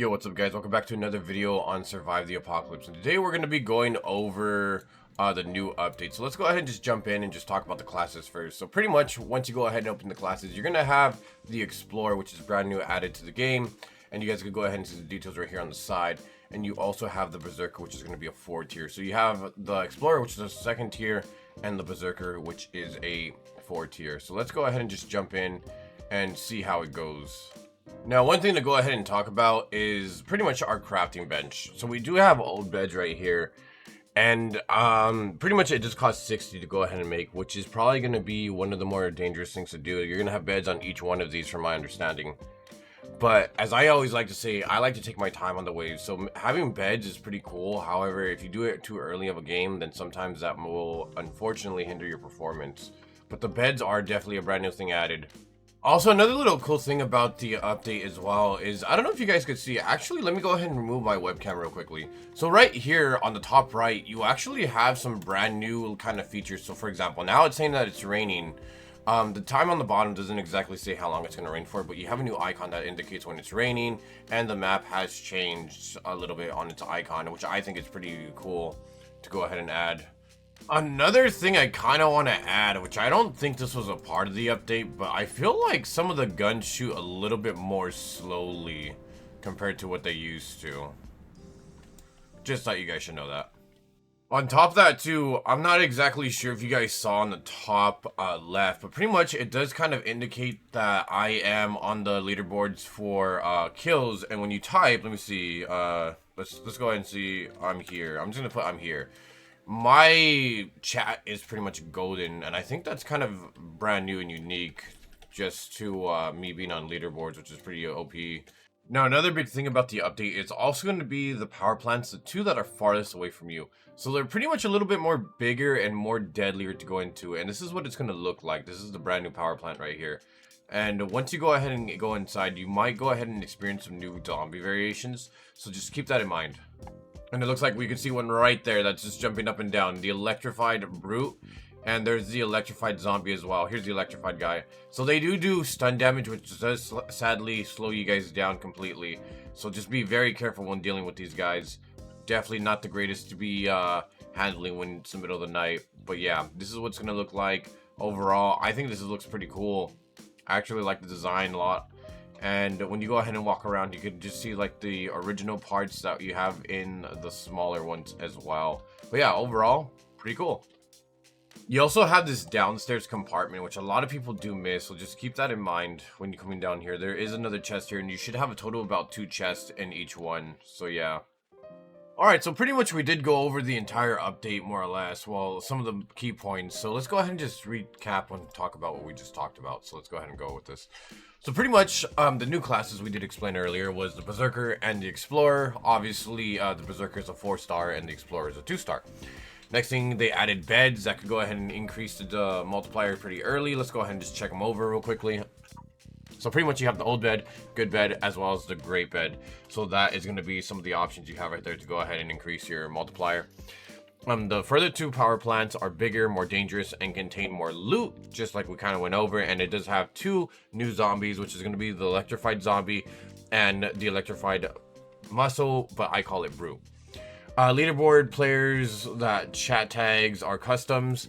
Yo, what's up guys? Welcome back to another video on Survive the Apocalypse. And today we're going to be going over the new update. So let's go ahead and just jump in and just talk about the classes first. So pretty much once you go ahead and open the classes, you're going to have the Explorer, which is brand new added to the game. And you guys can go ahead and see the details right here on the side. And you also have the Berserker, which is going to be a 4 tier. So you have the Explorer, which is a 2nd tier, and the Berserker, which is a 4 tier. So let's go ahead and just jump in and see how it goes. Now, one thing to go ahead and talk about is pretty much our crafting bench. So we do have old beds right here, and pretty much it just costs 60 to go ahead and make, which is probably going to be one of the more dangerous things to do. You're going to have beds on each one of these from my understanding. But as I always like to say, I like to take my time on the waves. So having beds is pretty cool. However, if you do it too early of a game, then sometimes that will unfortunately hinder your performance. But the beds are definitely a brand new thing added. Also, another little cool thing about the update as well is, I don't know if you guys could see, actually, let me go ahead and remove my webcam real quickly. So right here on the top right, you actually have some brand new kind of features. So for example, now it's saying that it's raining. The time on the bottom doesn't exactly say how long it's going to rain for, but you have a new icon that indicates when it's raining, and the map has changed a little bit on its icon, which I think is pretty cool to go ahead and add. Another thing I kind of want to add, which I don't think this was a part of the update, but I feel like some of the guns shoot a little bit more slowly compared to what they used to. Just thought you guys should know that. On top of that too, I'm not exactly sure if you guys saw on the top left, but pretty much it does kind of indicate that I am on the leaderboards for kills. And when you type, let me see, let's go ahead and see, I'm here. I'm just gonna put I'm here. My chat is pretty much golden, and I think that's kind of brand new and unique just to me being on leaderboards, which is pretty OP. Now, another big thing about the update is also going to be the power plants, the two that are farthest away from you. So they're pretty much a little bit more bigger and more deadlier to go into, and this is what it's going to look like. This is the brand new power plant right here. And once you go ahead and go inside, you might go ahead and experience some new zombie variations, so just keep that in mind. And it looks like we can see one right there that's just jumping up and down. The Electrified Brute. And there's the Electrified Zombie as well. Here's the Electrified guy. So they do stun damage, which does sadly slow you guys down completely. So just be very careful when dealing with these guys. Definitely not the greatest to be handling when it's the middle of the night. But yeah, this is what it's going to look like overall. I think this looks pretty cool. I actually like the design a lot. And when you go ahead and walk around, you can just see like the original parts that you have in the smaller ones as well. But yeah, overall, pretty cool. You also have this downstairs compartment, which a lot of people do miss, so just keep that in mind when you're coming down here. There is another chest here, and you should have a total of about 2 chests in each one. So yeah. Alright, so pretty much we did go over the entire update, more or less. Well, some of the key points. So let's go ahead and just recap and talk about what we just talked about. So let's go ahead and go with this. So pretty much, the new classes we did explain earlier was the Berserker and the Explorer. Obviously, the Berserker is a 4-star and the Explorer is a 2-star. Next thing, they added beds that could go ahead and increase the multiplier pretty early. Let's go ahead and just check them over real quickly. So pretty much you have the old bed, good bed, as well as the great bed. So that is going to be some of the options you have right there to go ahead and increase your multiplier. The further 2 power plants are bigger, more dangerous, and contain more loot, just like we kind of went over. And it does have 2 new zombies, which is going to be the Electrified Zombie and the Electrified Muscle, but I call it Brew. Leaderboard players that chat tags are customs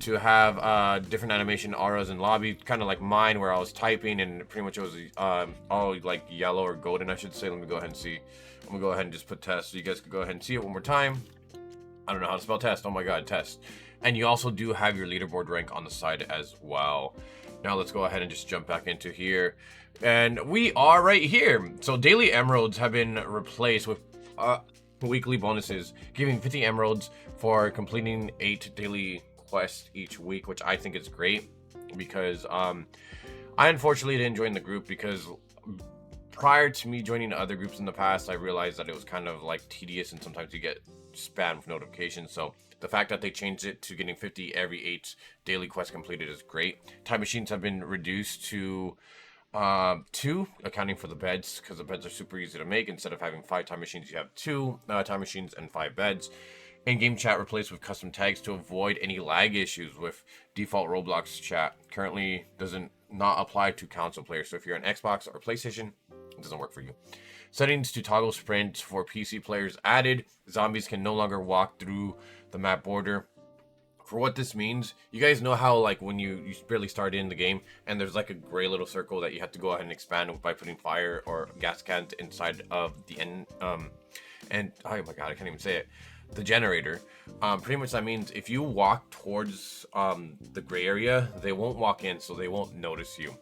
to have different animation auras in lobby, kind of like mine where I was typing and pretty much it was all like yellow or golden, I should say. Let me go ahead and see. I'm gonna go ahead and just put test so you guys can go ahead and see it one more time. I don't know how to spell test. Oh my god, test. And you also do have your leaderboard rank on the side as well. Now let's go ahead and just jump back into here. And we are right here. So daily emeralds have been replaced with weekly bonuses, giving 50 emeralds for completing 8 daily quests each week, which I think is great because I unfortunately didn't join the group because prior to me joining other groups in the past, I realized that it was kind of like tedious and sometimes you get spam with notifications. So the fact that they changed it to getting 50 every 8 daily quests completed is great. Time machines have been reduced to 2, accounting for the beds, because the beds are super easy to make. Instead of having 5 time machines, you have 2 time machines and 5 beds. In-game chat replaced with custom tags to avoid any lag issues with default Roblox chat. Currently doesn't not apply to console players. So if you're on Xbox or PlayStation, it doesn't work for you. Settings to toggle sprint for PC players added. Zombies can no longer walk through the map border. For what this means, you guys know how like when you barely start in the game and there's like a gray little circle that you have to go ahead and expand by putting fire or gas cans inside of the end and oh my god, I can't even say it, the generator. Pretty much that means if you walk towards the gray area, they won't walk in, so they won't notice you.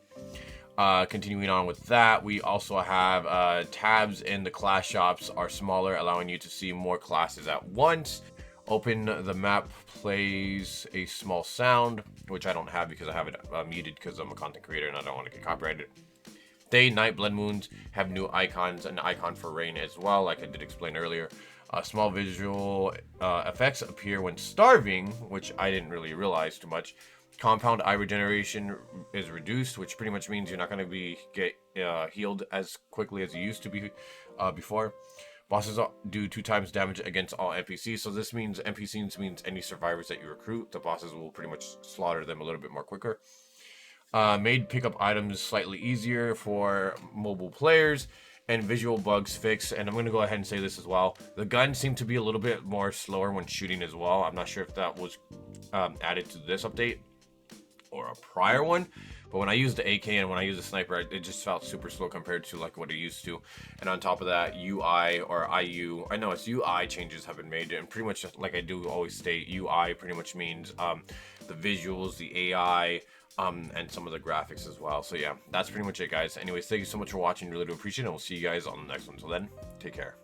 Continuing on with that, we also have tabs in the class shops are smaller, allowing you to see more classes at once. Open the map plays a small sound, which I don't have because I have it muted because I'm a content creator and I don't want to get copyrighted. Day, night, blood moons have new icons, an icon for rain as well, like I did explain earlier. Small visual effects appear when starving, which I didn't really realize too much. Compound eye regeneration is reduced, which pretty much means you're not going to get healed as quickly as you used to be before. Bosses do 2 times damage against all NPCs, so this means NPCs means any survivors that you recruit. The bosses will pretty much slaughter them a little bit more quicker. Made pickup items slightly easier for mobile players, and visual bugs fixed. And I'm going to go ahead and say this as well. The gun seemed to be a little bit more slower when shooting as well. I'm not sure if that was added to this update or a prior one, but when I used the AK and when I used the sniper, it just felt super slow compared to like what it used to. And on top of that, UI or IU, I know it's UI changes have been made, and pretty much like I do always state, UI pretty much means the visuals, the AI, and some of the graphics as well. So yeah, that's pretty much it, guys. Anyways, thank you so much for watching. Really do appreciate it, and we'll see you guys on the next one. Until then, take care.